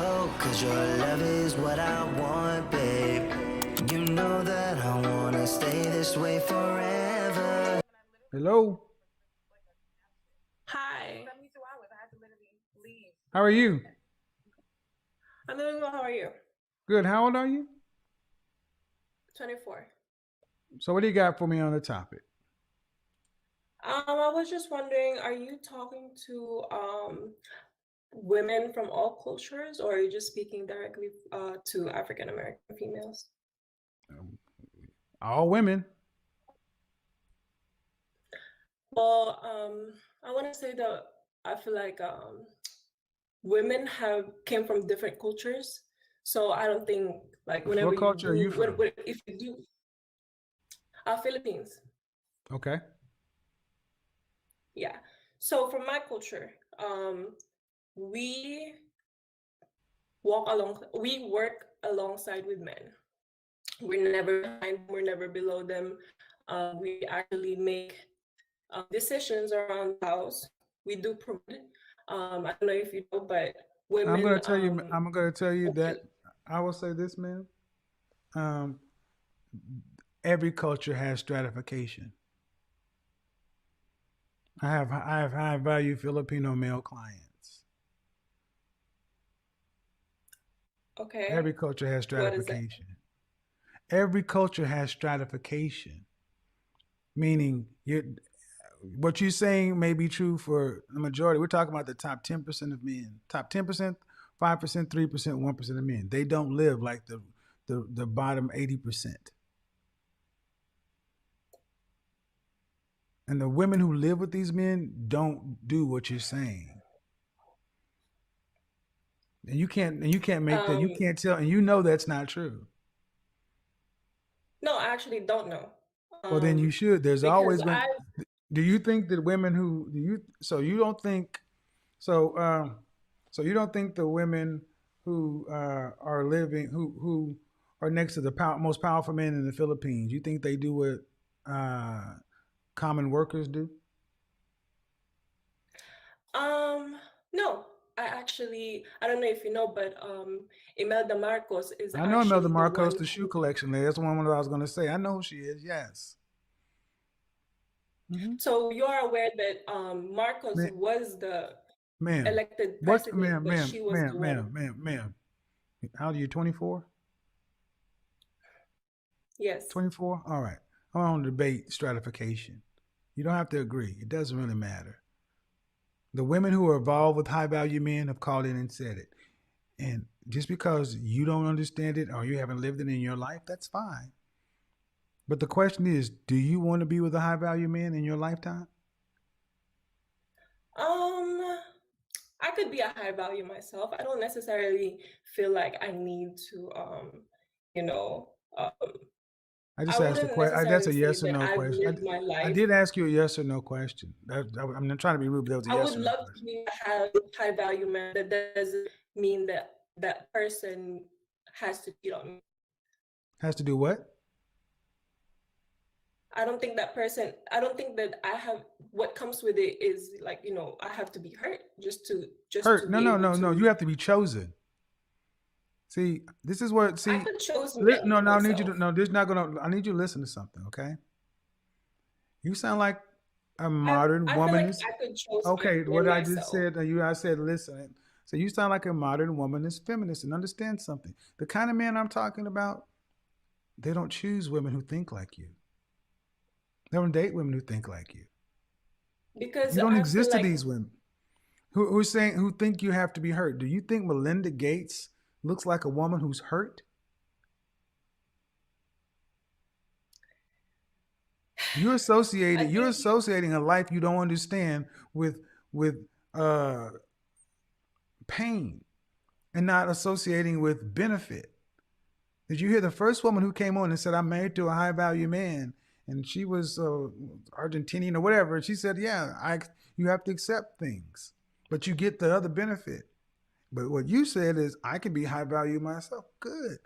go, 'cause your love is what I want, babe. You know that I wanna stay this way forever. Hello. Hi. How are you? I'm doing well. How are you? Good. How old are you? 24. So what do you got for me on the topic? I was just wondering, are you talking to women from all cultures, or are you just speaking directly to African American females? All women. Well, I want to say that I feel like women have came from different cultures, so I don't think like whenever What you culture are you do, from? if you do, Philippines. Okay. Yeah. So from my culture, we we work alongside with men. We're never behind, we're never below them. We actually make decisions around the house. We do provide. I don't know if you know, but I'm women. gonna tell you. I'm gonna tell you that Okay. I will say this, man. Um, every culture has stratification. I have high value Filipino male clients. Every Okay. culture has What is that? stratification. Every culture has stratification, meaning what you're saying may be true for the majority. We're talking about the top 10% of men, top 10%, 5%, 3%, 1% of men. They don't live like the bottom 80%. And the women who live with these men don't do what you're saying. And you can't make that, you Um, can't tell, and you know that's not true. no, I actually don't know. Well, then you should. There's Because always been. I Do you think that women who do you? So you don't think so? So you don't think the women who are living who are next to the most powerful men in the Philippines? You think they do what common workers do? no, I don't know if you know, but Imelda Marcos is I know Imelda actually the Marcos, one the shoe who. collection lady. That's one I was going to say. I know who she is. Yes. Mm-hmm. So you're aware that Marcos Ma- was the Ma'am, elected what, president, ma'am, but ma'am, she was ma'am, the one. ma'am, ma'am, ma'am. How old are you? 24? Yes. 24? All right. I want to debate stratification. You don't have to agree. It doesn't really matter. The women who are involved with high value men have called in and said it. And just because you don't understand it or you haven't lived it in your life, that's fine. But the question is, do you want to be with a high value man in your lifetime? Um, I could be a high value myself. I don't necessarily feel like I need to, you know, I just I asked a wouldn't question. That's necessarily a say yes or that no I've question. lived my I life. did ask you a yes or no question. I'm not trying to be rude, but that was a I would yes or no love to question. be a high value man. That doesn't mean that that person has to cheat on me. Has to do what? I don't think that I have, what comes with it is like, I have to be hurt just to Hurt. No, be no, able no, no. to. You have to be chosen. See, this is what. I See, could choose men no, no. I need you to. myself. No, this is not gonna. I need you to listen to something. Okay. You sound like a I modern I feel like womanist. I could choose Okay, what men I just myself. said. I said listen. So you sound like a modern womanist feminist, and understand something. The kind of men I'm talking about, they don't choose women who think like you. They don't date women who think like you. Because You don't I feel exist to like these women who think you have to be hurt. Do you think Melinda Gates looks like a woman who's hurt? I You're think associating a life you don't understand with with uh, pain and not associating with benefit. Did you hear the first woman who came on and said, "I'm married to a high value man," and she was Argentinian or whatever? And she said, "Yeah, you have to accept things, but you get the other benefit." But what you said is, "I can be high value myself." Good.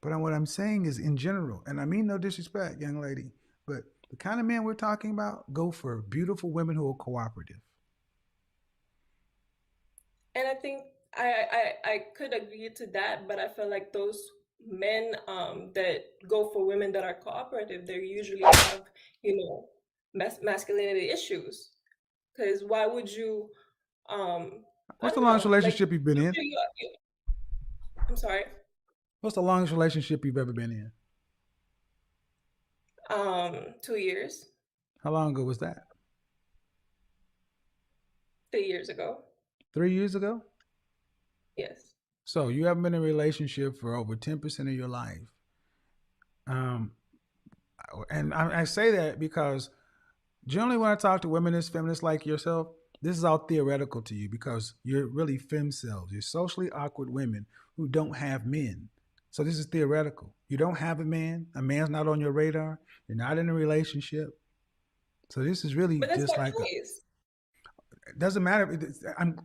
But what I'm saying is, in general, and I mean no disrespect, young lady, but the kind of men we're talking about go for beautiful women who are cooperative. and I think I could agree to that, but I feel like those men that go for women that are cooperative, they usually have, you know, masculinity issues. Because why would you, I What's the don't longest know, like, relationship you've been in? I'm sorry, What's the longest relationship you've ever been in? 2 years, How long ago was that? 3 years ago. 3 years ago? Yes. So you haven't been in a relationship for over 10% of your life. Um, and I say that because generally when I talk to feminists like yourself, this is all theoretical to you because you're really femcells. You're socially awkward women who don't have men. So this is theoretical. You don't have a man. A man's not on your radar. You're not in a relationship. So this is really But that's just by like choice. it doesn't matter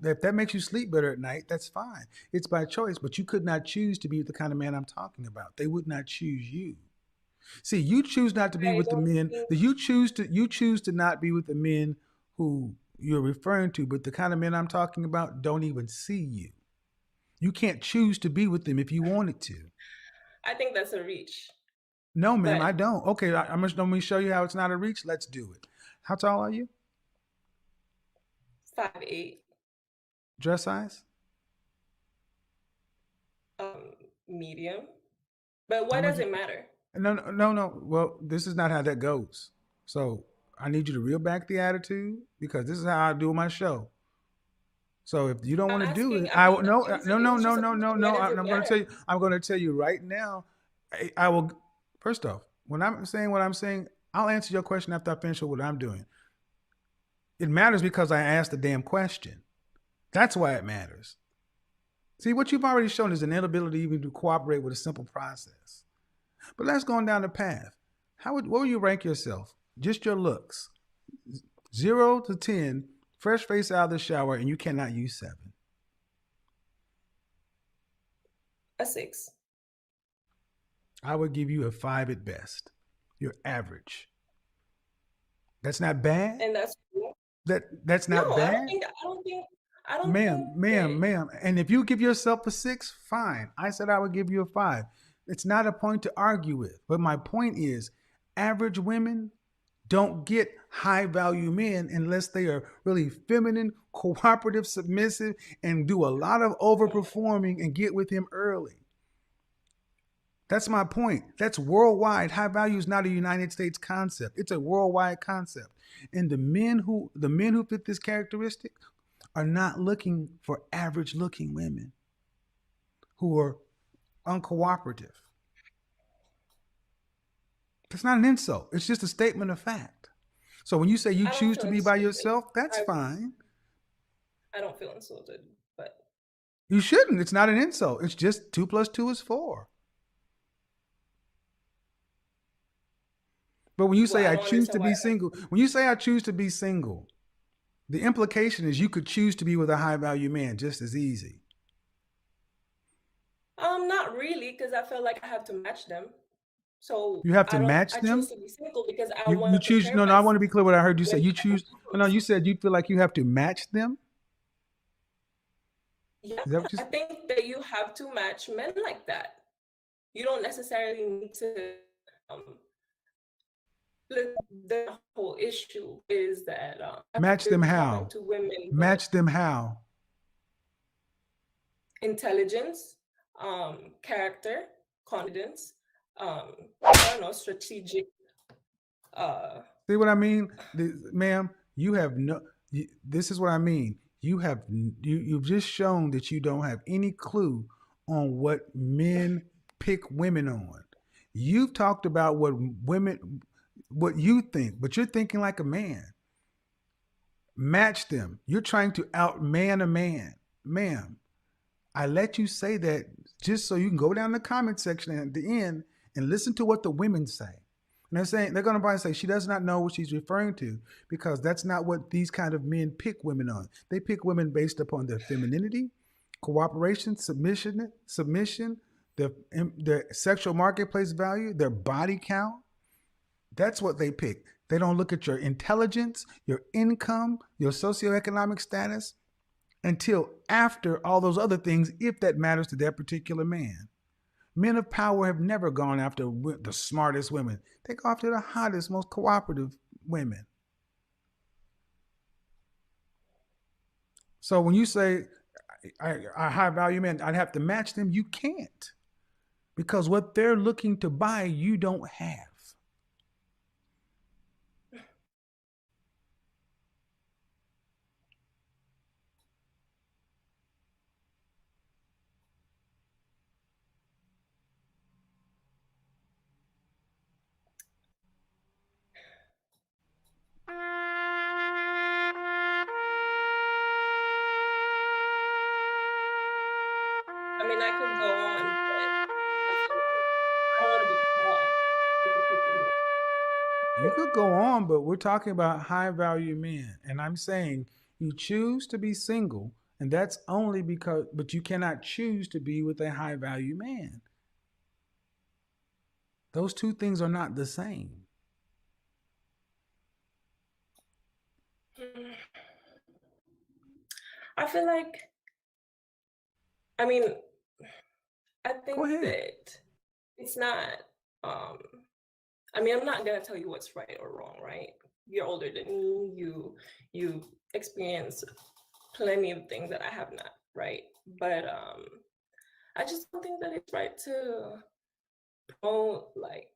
if that makes you sleep better at night. That's fine. It's by choice, but you could not choose to be with the kind of man I'm talking about. They would not choose you. See, you choose not to be I with the don't men think that you choose to not be with the men who you're referring to, but the kind of men I'm talking about don't even see you. You can't choose to be with them if you wanted to. I think that's a reach. No, ma'am, I But don't. Okay, I'm just going to show you how it's not a reach. Let's do it. How tall are you? 5'8", Dress size? um, medium. But How what much? does it matter? No, no, no, no. Well, this is not how that goes. So I need you to reel back the attitude because this is how I do my show. So if you don't want to do Asking, it, I mean, no, no, it no, was no, just a no, no, question. What no. does it I'm going to matter? tell you. I'm going to tell you right now. I will. First off, when I'm saying what I'm saying, I'll answer your question after I finish with what I'm doing. It matters because I asked the damn question. That's why it matters. See, what you've already shown is an inability even to cooperate with a simple process. But let's go on down the path. What would you rank yourself? Just your looks. 0 to 10, fresh face out of the shower, and you cannot use 7. A 6. I would give you a 5 at best. You're average. That's not bad. And that's cool. That's No, not bad. I don't think Ma'am, ma'am, that. ma'am. And if you give yourself a 6, fine. I said I would give you a 5. It's not a point to argue with. But my point is, average women don't get high value men unless they are really feminine, cooperative, submissive, and do a lot of overperforming and get with him early. That's my point. That's worldwide. High value is not a United States concept. It's a worldwide concept. And the men who fit this characteristic are not looking for average looking women who are uncooperative. That's not an insult. It's just a statement of fact. So when you say you I don't choose feel to be by insulted. yourself, that's I fine. I don't feel insulted, but You shouldn't. It's not an insult. It's just 2 plus 2 is 4. But when you well, say I I don't choose to understand be why. single, the implication is you could choose to be with a high value man just as easy. Not really, because I feel like I have to match them. So You have to I don't. match I choose them. to be single because I want You to choose. prepare No, no. I want myself to be clear what I heard you say. when You the choose. time No, comes. you said you feel like you have to match them. Yeah, Is that what you I said? think that you have to match men like that. You don't necessarily need to. Um, the whole issue is that I have Match them been talking how? to women with Match them how? intelligence, character, confidence, I don't know, strategic. Uh, See what I mean, ma'am? You have no. This is what I mean. You've just shown that you don't have any clue on what men pick women on. You've talked about what you think, but you're thinking like a man. Match them. You're trying to outman a man, ma'am. I let you say that just so you can go down the comment section at the end and listen to what the women say. And they're going to probably say she does not know what she's referring to because that's not what these kind of men pick women on. They pick women based upon their femininity, cooperation, submission, their sexual marketplace value, their body count. That's what they pick. They don't look at your intelligence, your income, your socioeconomic status. until after all those other things, if that matters to that particular man. Men of power have never gone after the smartest women. They go after the hottest, most cooperative women. So when you say I high value men, I'd have to match them. You can't, because what they're looking to buy, you don't have. I mean, I could go on, but I feel like I don't want to be cut off if I keep going. You could go on, but we're talking about high value men. And I'm saying you choose to be single, and that's only because, but you cannot choose to be with a high value man. Those two things are not the same. I feel like, I mean, I Go think ahead. that it's not, um, I mean, I'm not gonna tell you what's right or wrong, right? You're older than me, you experience plenty of things that I have not, right? But I just don't think that it's right to promote like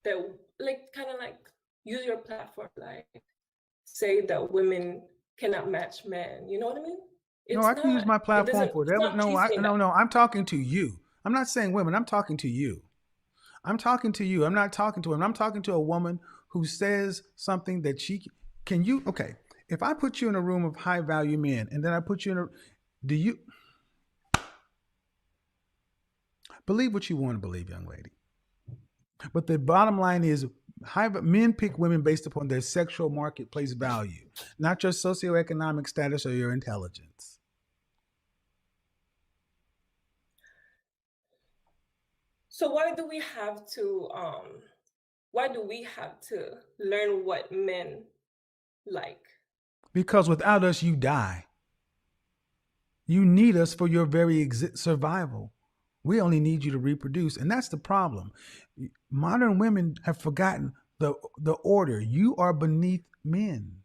that, like kind of like use your platform, like say that women cannot match men. You know what I mean? No, It's I can use not. my It platform doesn't. for It's whatever. not cheapening that. No. I'm talking to you. I'm not saying women. I'm talking to you. I'm talking to you. I'm not talking to women. I'm talking to a woman who says something that she can. You okay? If I put you in a room of high value men, and then I put you in a, do you believe what you want to believe, young lady? But the bottom line is, men pick women based upon their sexual marketplace value, not your socioeconomic status or your intelligence. So why do we have to learn what men like? Because without us, you die. You need us for your very survival. We only need you to reproduce, and that's the problem. Modern women have forgotten the order. You are beneath men.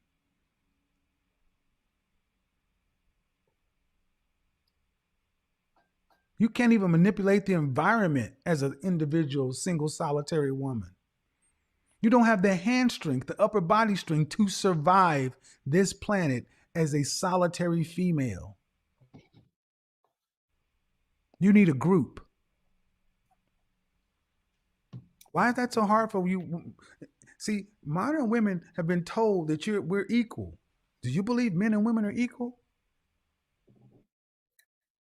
You can't even manipulate the environment as an individual, single, solitary woman. You don't have the hand strength, the upper body strength to survive this planet as a solitary female. You need a group. Why is that so hard for you? See, modern women have been told that we're equal. Do you believe men and women are equal?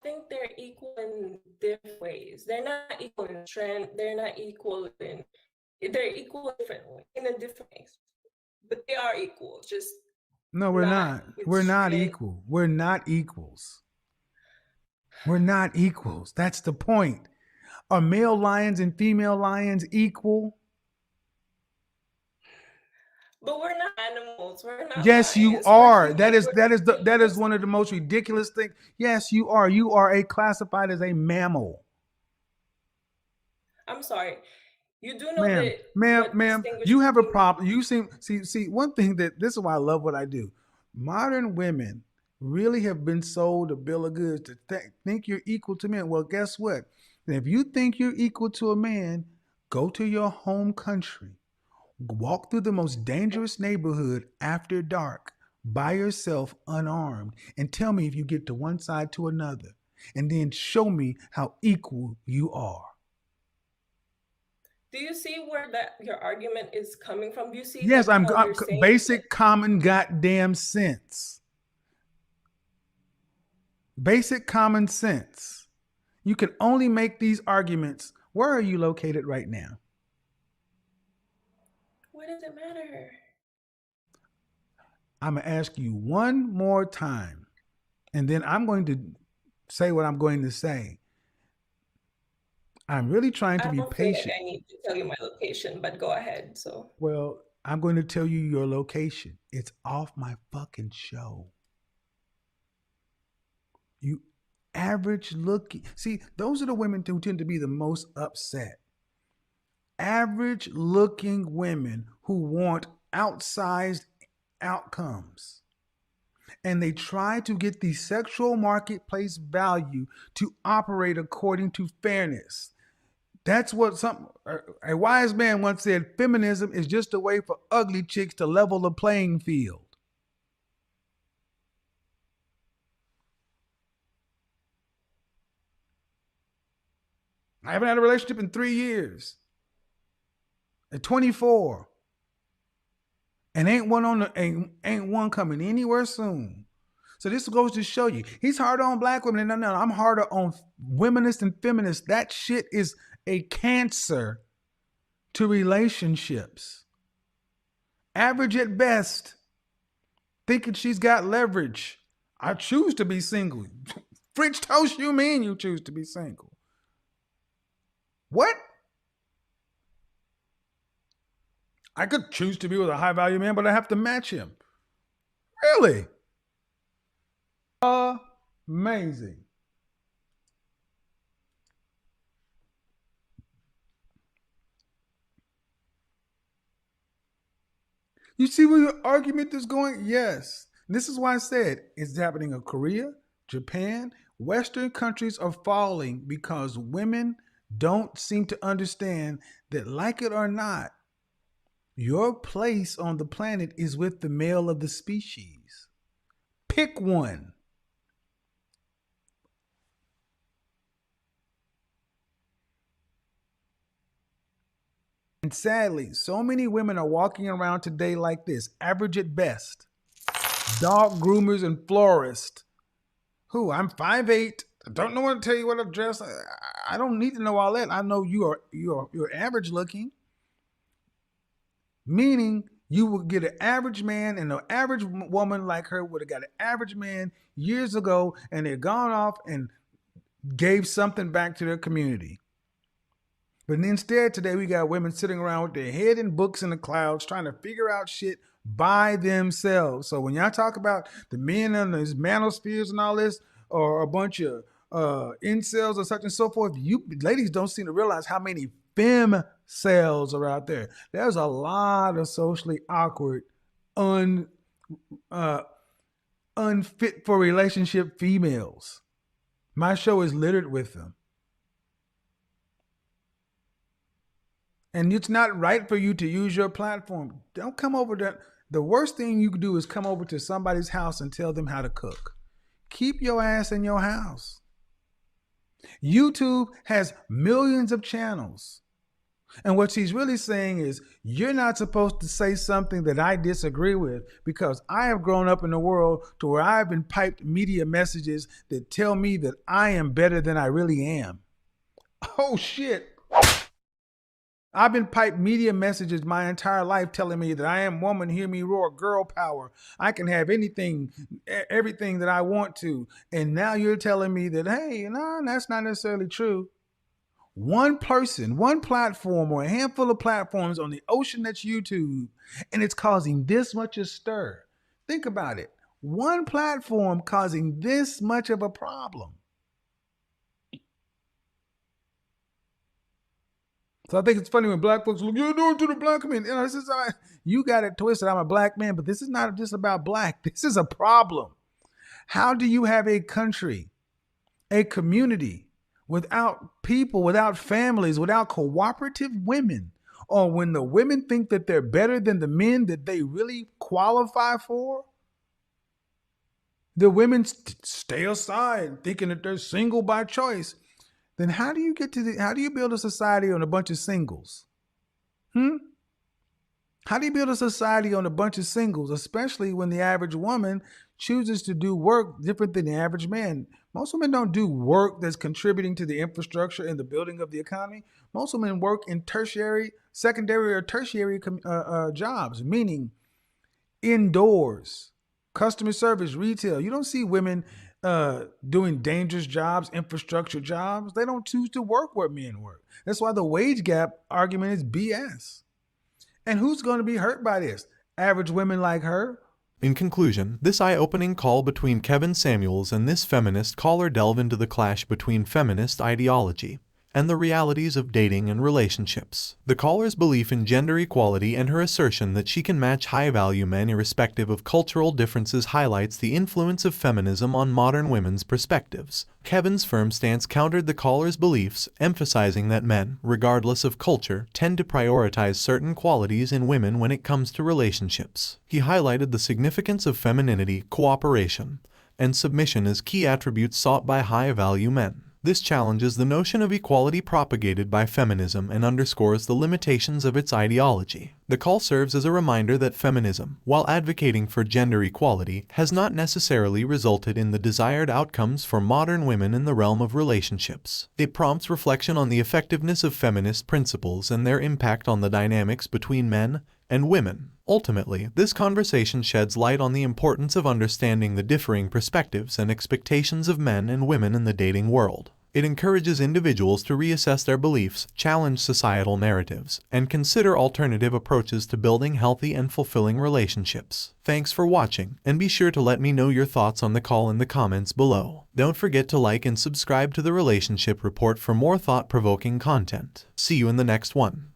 I think they're equal in different ways. They're not equal in strength. They're not equal in. They're equal in different ways, in a different ways. But they are equal, just No, we're not not. with We're not strength. equal. We're not equals. We're not equals. That's the point. Are male lions and female lions equal? But we're not animals. We're not Yes, you lions. We're are. human. That is one of the most ridiculous things. Yes, you are. You are classified as a mammal. I'm sorry. You do know Ma'am, that ma'am, what ma'am, you distinguishes have a humans. problem. You see, one thing this is why I love what I do. Modern women really have been sold a bill of goods to think you're equal to men. Well, guess what? If you think you're equal to a man, go to your home country, walk through the most dangerous neighborhood after dark by yourself, unarmed, and tell me if you get to one side to another, and then show me how equal you are. Do you see where that your argument is coming from? Do you see Yes, like I'm how you're saying that? basic common goddamn sense. Basic common sense. You can only make these arguments. Where are you located right now? What does it matter? I'm going to ask you one more time, and then I'm going to say what I'm going to say. I'm really trying to I be don't feel like patient. I need to tell you my location, but go ahead. So Well, I'm going to tell you your location. It's off my fucking show. You average looking. See, those are the women who tend to be the most upset. Average looking women who want outsized outcomes. And they try to get the sexual marketplace value to operate according to fairness. That's what a wise man once said, feminism is just a way for ugly chicks to level the playing field. I haven't had a relationship in 3 years. At 24. And ain't one coming anywhere soon. So this goes to show you, he's harder on black women. No, I'm harder on wominists and feminists. That shit is a cancer to relationships. Average at best, thinking she's got leverage. I choose to be single. French toast, you mean you choose to be single? What? I could choose to be with a high value man, but I have to match him. Really? Amazing. You see where your argument is going? Yes. This is why I said it's happening in Korea, Japan. Western countries are falling because women don't seem to understand that, like it or not, your place on the planet is with the male of the species. Pick one. And sadly, so many women are walking around today like this, average at best. Dog groomers and florists. Who? I'm 5'8". I don't know what to tell you what to dress. I don't need to know all that. I know you're average looking. Meaning you would get an average man, and an average woman like her would have got an average man years ago, and they're gone off and gave something back to their community. But instead, today we got women sitting around with their head in books in the clouds trying to figure out shit by themselves. So when y'all talk about the men and these manospheres and all this, or a bunch of incels or such and so forth, you ladies don't seem to realize how many fem cells are out there. There's a lot of socially awkward, unfit for relationship females. My show is littered with them. And it's not right for you to use your platform. Don't come over to, the worst thing you can do is come over to somebody's house and tell them how to cook. Keep your ass in your house. YouTube has millions of channels. And what she's really saying is, you're not supposed to say something that I disagree with, because I have grown up in a world to where I've been piped media messages that tell me that I am better than I really am. Oh shit. I've been piped media messages my entire life telling me that I am woman, hear me roar, girl power. I can have anything, everything that I want to. And now you're telling me that, hey, no, that's not necessarily true. One person, one platform, or a handful of platforms on the ocean that's YouTube, and it's causing this much a stir. Think about it. One platform causing this much of a problem. So I think it's funny when black folks look, you're doing to the black man. You know, this is you got it twisted. I'm a black man, but this is not just about black. This is a problem. How do you have a country, a community, without people, without families, without cooperative women, or when the women think that they're better than the men that they really qualify for? The women stay aside thinking that they're single by choice. Then how do you build a society on a bunch of singles? How do you build a society on a bunch of singles, especially when the average woman chooses to do work different than the average man? Most women don't do work that's contributing to the infrastructure and the building of the economy. Most women work in secondary or tertiary jobs, meaning indoors, customer service, retail. You don't see women doing dangerous jobs, infrastructure jobs. They don't choose to work where men work. That's why the wage gap argument is BS. And who's going to be hurt by this? Average women like her, In conclusion, this eye-opening call between Kevin Samuels and this feminist caller delve into the clash between feminist ideology and the realities of dating and relationships. The caller's belief in gender equality and her assertion that she can match high-value men irrespective of cultural differences highlights the influence of feminism on modern women's perspectives. Kevin's firm stance countered the caller's beliefs, emphasizing that men, regardless of culture, tend to prioritize certain qualities in women when it comes to relationships. He highlighted the significance of femininity, cooperation, and submission as key attributes sought by high-value men. This challenges the notion of equality propagated by feminism and underscores the limitations of its ideology. The call serves as a reminder that feminism, while advocating for gender equality, has not necessarily resulted in the desired outcomes for modern women in the realm of relationships. It prompts reflection on the effectiveness of feminist principles and their impact on the dynamics between men and women. Ultimately, this conversation sheds light on the importance of understanding the differing perspectives and expectations of men and women in the dating world. It encourages individuals to reassess their beliefs, challenge societal narratives, and consider alternative approaches to building healthy and fulfilling relationships. Thanks for watching, and be sure to let me know your thoughts on the call in the comments below. Don't forget to like and subscribe to the Relationship Report for more thought-provoking content. See you in the next one.